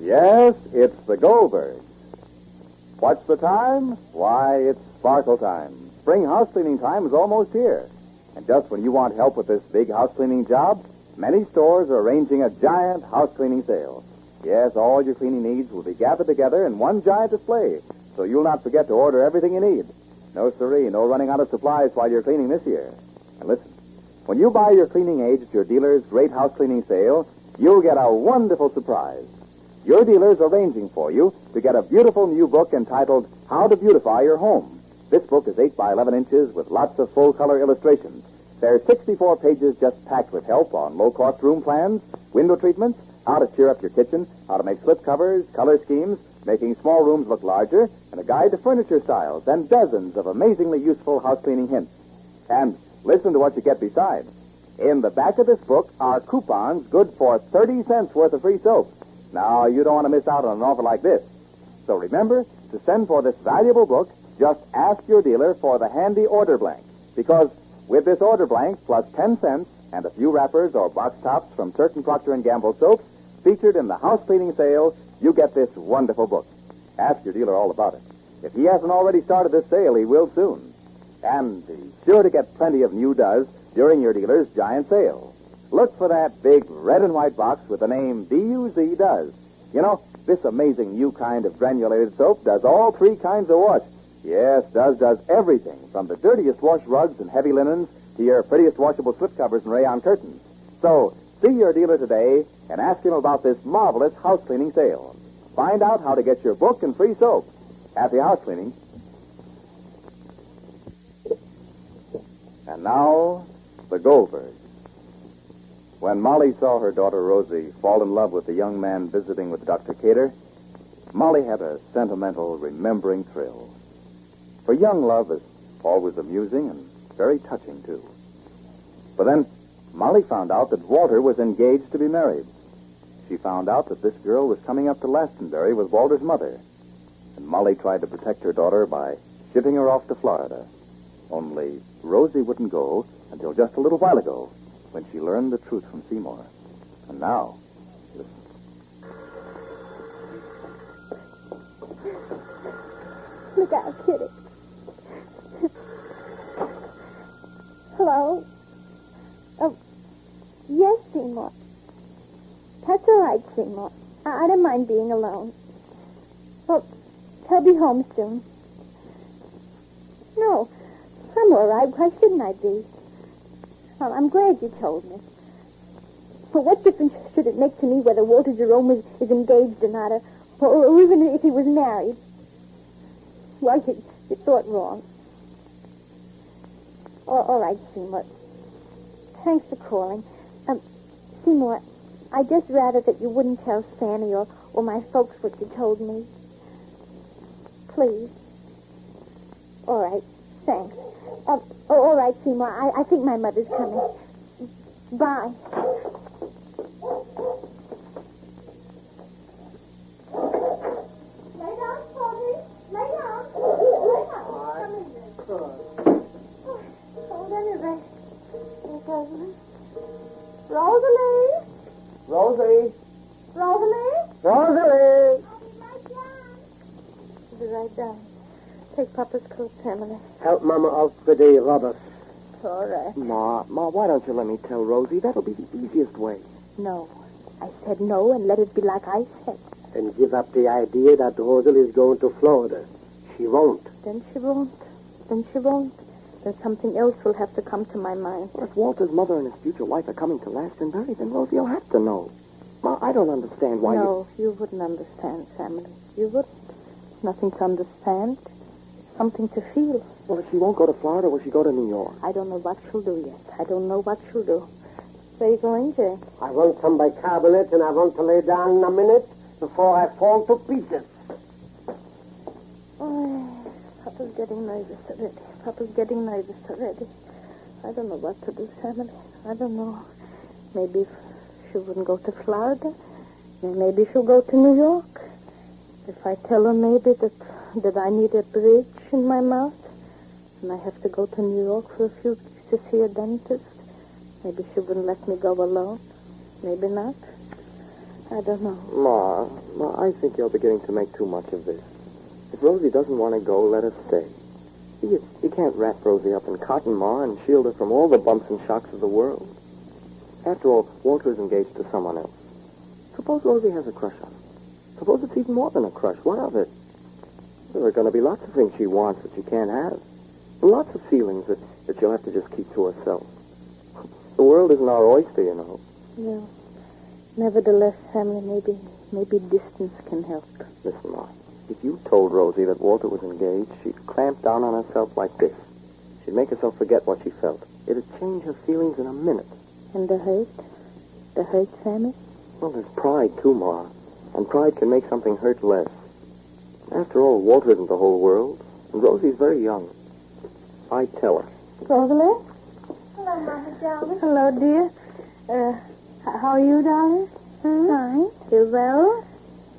Yes, it's the Goldbergs. What's the time? Why, it's sparkle time. Spring house cleaning time is almost here. And just when you want help with this big house cleaning job, many stores are arranging a giant house cleaning sale. Yes, all your cleaning needs will be gathered together in one giant display, so you'll not forget to order everything you need. No siree, no running out of supplies while you're cleaning this year. And listen, when you buy your cleaning aids at your dealer's great house cleaning sale, you'll get a wonderful surprise. Your dealer's arranging for you to get a beautiful new book entitled How to Beautify Your Home. This book is 8 by 11 inches with lots of full-color illustrations. There are 64 pages just packed with help on low-cost room plans, window treatments, how to cheer up your kitchen, how to make slip covers, color schemes, making small rooms look larger, and a guide to furniture styles, and dozens of amazingly useful house cleaning hints. And listen to what you get besides. In the back of this book are coupons good for 30 cents worth of free soap. Now, you don't want to miss out on an offer like this. So remember, to send for this valuable book, just ask your dealer for the handy order blank. Because with this order blank, plus 10 cents, and a few wrappers or box tops from certain Procter & Gamble soaps, featured in the house cleaning sale, you get this wonderful book. Ask your dealer all about it. If he hasn't already started this sale, he will soon. And be sure to get plenty of new does during your dealer's giant sale. Look for that big red and white box with the name D-U-Z Does. You know, this amazing new kind of granulated soap does all 3 kinds of wash. Yes, does everything, from the dirtiest wash rugs and heavy linens to your prettiest washable slip covers and rayon curtains. So, see your dealer today and ask him about this marvelous house cleaning sale. Find out how to get your book and free soap. Happy house cleaning. And now, the Goldbergs. When Molly saw her daughter Rosie fall in love with the young man visiting with Dr. Cater, Molly had a sentimental, remembering thrill. For young love is always amusing and very touching, too. But then, Molly found out that Walter was engaged to be married. She found out that this girl was coming up to Glastonbury with Walter's mother. And Molly tried to protect her daughter by shipping her off to Florida. Only Rosie wouldn't go until just a little while ago, when she learned the truth from Seymour. And now, listen. Look out, Kitty. Hello? Oh, yes, Seymour. That's all right, Seymour. I don't mind being alone. Well, he'll be home soon. No, I'm all right. Why shouldn't I be? Well, I'm glad you told me. But what difference should it make to me whether Walter Jerome is engaged or not, or even if he was married? Well, you thought wrong. All right, Seymour. Thanks for calling. Seymour, I'd just rather that you wouldn't tell Fanny or my folks what you told me. Please. All right, thanks. All right, Seymour. I think my mother's coming. Bye. Lay down, Rosie. Lay down. Lay down. Come in there. Hold on your breath. Here goes me. Rosalie. Rosie! Rosalie? Rosalie! I'll be right down. I'll be right down. Take Papa's coat, Emily. Help Mama out with the rubber. All right. Ma, why don't you let me tell Rosie? That'll be the easiest way. No. I said no, and let it be like I said. And give up the idea that Rosalie is going to Florida. She won't. Then she won't. Then she won't. Then something else will have to come to my mind. Well, if Walter's mother and his future wife are coming to Glastonbury, then Rosie will have to know. Ma, I don't understand why No, you wouldn't understand, Emily. You wouldn't. Nothing to understand. Something to feel. Well, if she won't go to Florida, will she go to New York? I don't know what she'll do yet. I don't know what she'll do. Where are you going, Jay? I want some bicarbonate, and I want to lay down in a minute before I fall to pieces. Oh, Papa's getting nervous already. Papa's getting nervous already. I don't know what to do, Emily. I don't know. Maybe she wouldn't go to Florida. Maybe she'll go to New York. If I tell her maybe that I need a bridge in my mouth and I have to go to New York for a few weeks to see a dentist, maybe she wouldn't let me go alone. Maybe not. I don't know. Ma, I think you're beginning to make too much of this. If Rosie doesn't want to go, let her stay. You can't wrap Rosie up in cotton, Ma, and shield her from all the bumps and shocks of the world. After all, Walter is engaged to someone else. Suppose Rosie has a crush on him. Suppose it's even more than a crush. What of it? There are going to be lots of things she wants that she can't have. And lots of feelings that she'll have to just keep to herself. The world isn't our oyster, you know. No. Nevertheless, family, maybe distance can help. Listen, Ma. If you told Rosie that Walter was engaged, she'd clamp down on herself like this. She'd make herself forget what she felt. It'd change her feelings in a minute. And the hurt? The hurt, Sammy? Well, there's pride, too, Ma. And pride can make something hurt less. After all, Walter isn't the whole world. And Rosie's very young. I tell her. Rosalie? Hello, Mama, darling. Hello, dear. How are you, darling? Fine. You well?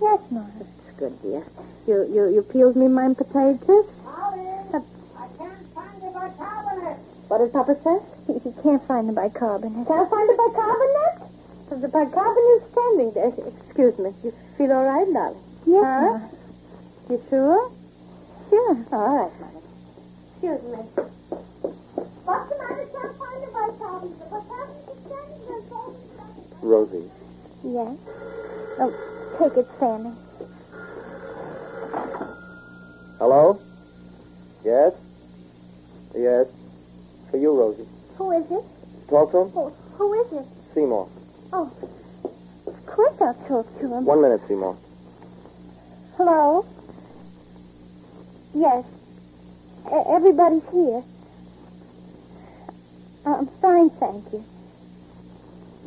Yes, Mama. That's good, dear. You peeled me my potatoes? Alice, I can't find the bicarbonate. What did Papa say? He can't find the bicarbonate. Can't find the bicarbonate? The bicarbonate is standing there. Excuse me. You feel all right, darling? Yes, Mama. You sure? Sure. All right, Mother. Excuse me. What's the matter? Can't find the bicarbonate. The bicarbonate is standing there. Rosie. Yes? Oh, take it, Sammy. Hello? Yes? Yes. For you, Rosie. Who is it? Talk to him? Who is it? Seymour. Oh, of course I'll talk to him. 1 minute, Seymour. Hello? Yes. Everybody's here. I'm fine, thank you.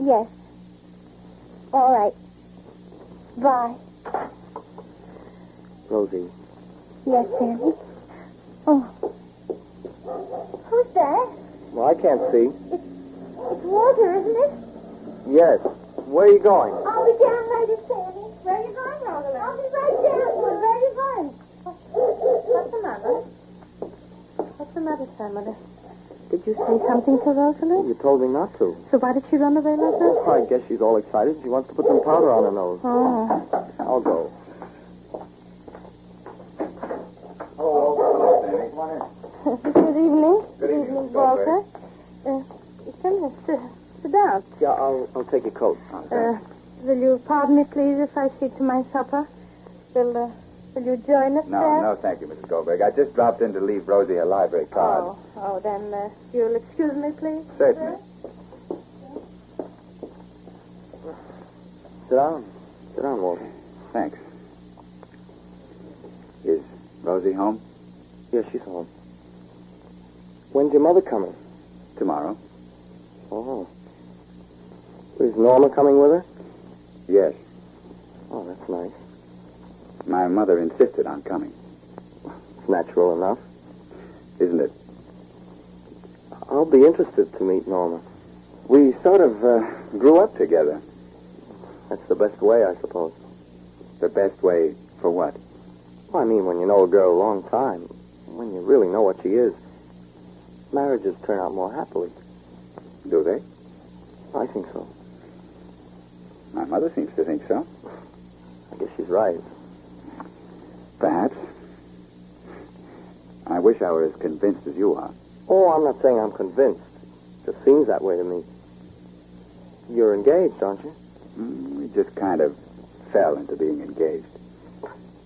Yes. All right. Bye. Rosie. Yes, Sammy. Oh. Who's that? Well, I can't see. It's Walter, isn't it? Yes. Where are you going? I'll be down later, Sammy. Where are you going, Rosalie? I'll be right down. Where are you going? What's the matter? What's the matter, Sammy? Did you say something to Rosalie? You told me not to. So why did she run away like that? Oh, I guess she's all excited. She wants to put some powder on her nose. Oh. I'll go. Hello, Sammy. Come on in. Good evening. Good evening, Miss Walter. Goldberg. Sit down. Yeah, I'll take your coat. Will you pardon me, please, if I see to my supper? Will you join us there? No, thank you, Mrs. Goldberg. I just dropped in to leave Rosie a library card. Then you'll excuse me, please? Certainly. Sit down. Sit down, Walter. Thanks. Is Rosie home? Yes, she's home. When's your mother coming? Tomorrow. Oh. Is Norma coming with her? Yes. Oh, that's nice. My mother insisted on coming. It's natural enough. Isn't it? I'll be interested to meet Norma. We sort of grew up together. That's the best way, I suppose. The best way for what? Well, I mean, when you know a girl a long time, when you really know what she is, marriages turn out more happily. Do they? I think so. My mother seems to think so. I guess she's right. Perhaps. I wish I were as convinced as you are. Oh, I'm not saying I'm convinced. It just seems that way to me. You're engaged, aren't you? We just kind of fell into being engaged.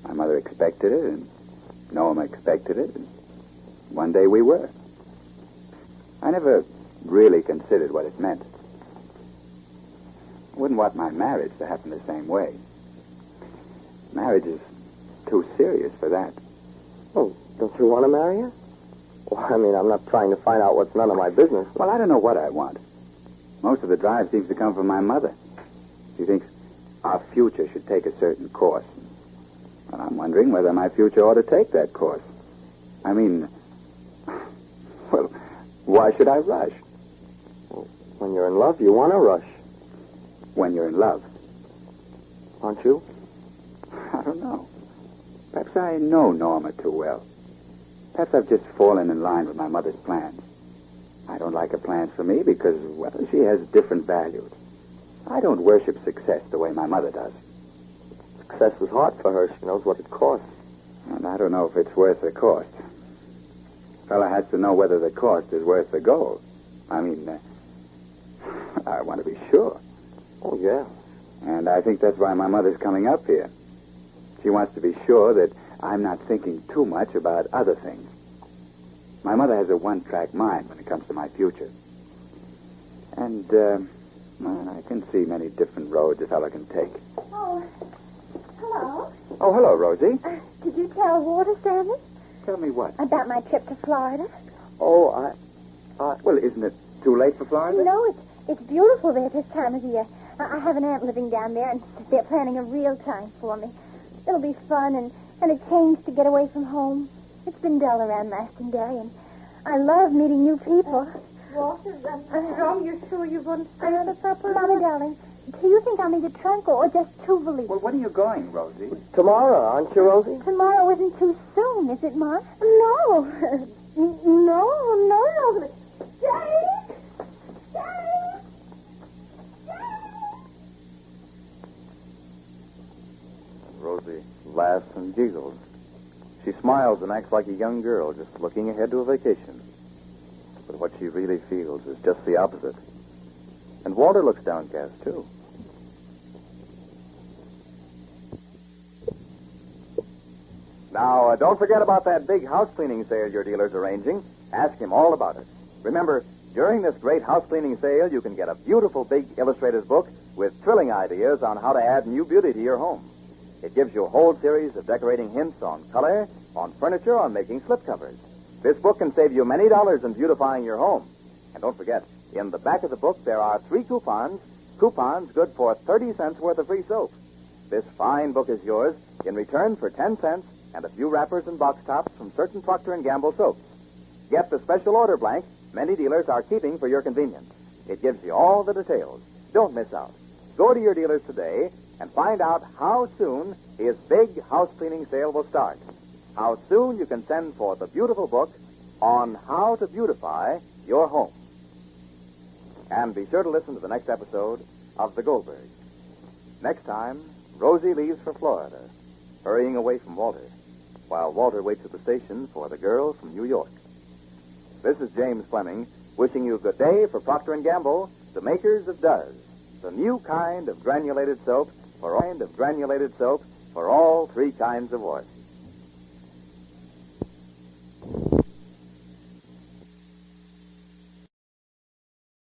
My mother expected it, and Norma expected it, and one day we were. I never really considered what it meant. I wouldn't want my marriage to happen the same way. Marriage is too serious for that. Oh, don't you want to marry her? Well, I mean, I'm not trying to find out what's none of my business. Well, I don't know what I want. Most of the drive seems to come from my mother. She thinks our future should take a certain course. Well, I'm wondering whether my future ought to take that course. I mean, well, why should I rush? Well, when you're in love, you want to rush. When you're in love. Aren't you? I don't know. Perhaps I know Norma too well. Perhaps I've just fallen in line with my mother's plans. I don't like her plans for me because, well, she has different values. I don't worship success the way my mother does. Success is hard for her. She knows what it costs. And I don't know if it's worth the cost. A fella has to know whether the cost is worth the goal. I mean, I want to be sure. Oh, yeah. And I think that's why my mother's coming up here. She wants to be sure that I'm not thinking too much about other things. My mother has a one-track mind when it comes to my future. And, well, I can see many different roads a fella can take. Oh, hello. Oh, hello, Rosie. Did you tell Walter, Sandy, Tell me what? about my trip to Florida? Oh, well, isn't it too late for Florida? No, it's beautiful there this time of year. I have an aunt living down there, and they're planning a real time for me. It'll be fun and a change to get away from home. It's been dull around Mastonbury, and I love meeting new people. Walter, you're sure you wouldn't stay on the Papa? Mama, darling, do you think I'll need a trunk or just two valises? Well, when are you going, Rosie? Tomorrow, aren't you, Rosie? Tomorrow isn't too soon, is it, Ma? No. No. Jane! Rosie laughs and giggles. She smiles and acts like a young girl just looking ahead to a vacation. But what she really feels is just the opposite. And Walter looks downcast, too. Now, don't forget about that big house cleaning sale your dealer's arranging. Ask him all about it. Remember, during this great house cleaning sale, you can get a beautiful big illustrated book with thrilling ideas on how to add new beauty to your home. It gives you a whole series of decorating hints on color, on furniture, on making slipcovers. This book can save you many dollars in beautifying your home. And don't forget, in the back of the book, there are 3 coupons good for 30 cents worth of free soap. This fine book is yours in return for 10 cents and a few wrappers and box tops from certain Procter & Gamble soaps. Get the special order blank many dealers are keeping for your convenience. It gives you all the details. Don't miss out. Go to your dealers today and find out how soon his big house cleaning sale will start. How soon you can send for the beautiful book on how to beautify your home. And be sure to listen to the next episode of The Goldbergs. Next time, Rosie leaves for Florida, hurrying away from Walter, while Walter waits at the station for the girl from New York. This is James Fleming, wishing you good day for Procter & Gamble, the makers of Does, the new kind of granulated soap for all 3 kinds of wash.